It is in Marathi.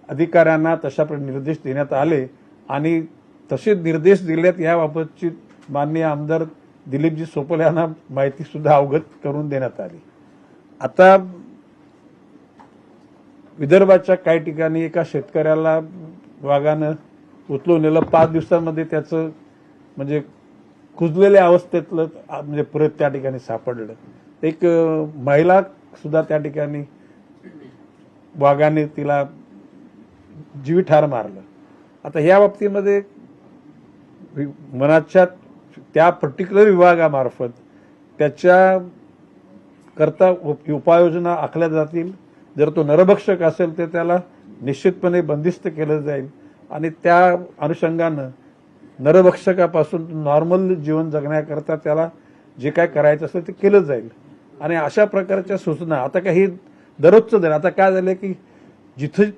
अधिकाऱ्यांना तशा निर्देश देण्यात आले आणि तसे निर्देश दिलेत याबाबतची माननीय आमदार दिलीपजी सोपल यांना माहिती सुद्धा अवगत करून देण्यात आली। आता विदर्भाच्या काही ठिकाणी एका शेतकऱ्याला वाघानं उचलून नेलं, 5 दिवसांमध्ये त्याचं म्हणजे कुजलेल्या अवस्थेतलं म्हणजे परत त्या ठिकाणी सापडलं। एक महिला सुद्धा त्या ठिकाणी वाघाने तिला जीवी ठार मारलं। आता या बाबतीमध्ये मनाच्या त्या पर्टिक्युलर विभागामार्फत त्याच्या करता उपाययोजना आखल्या जातील। जर तो नरभक्षक असेल तर त्याला निश्चितपणे बंदिस्त केलं जाईल आणि त्या अनुषंगानं नरभक्षकापासून नॉर्मल जीवन जगण्याकरता त्याला जे काय करायचं असेल ते केलं जाईल। आणि अशा प्रकारच्या सूचना आता काही दररोजचं झालं। आता काय झालं की जिथं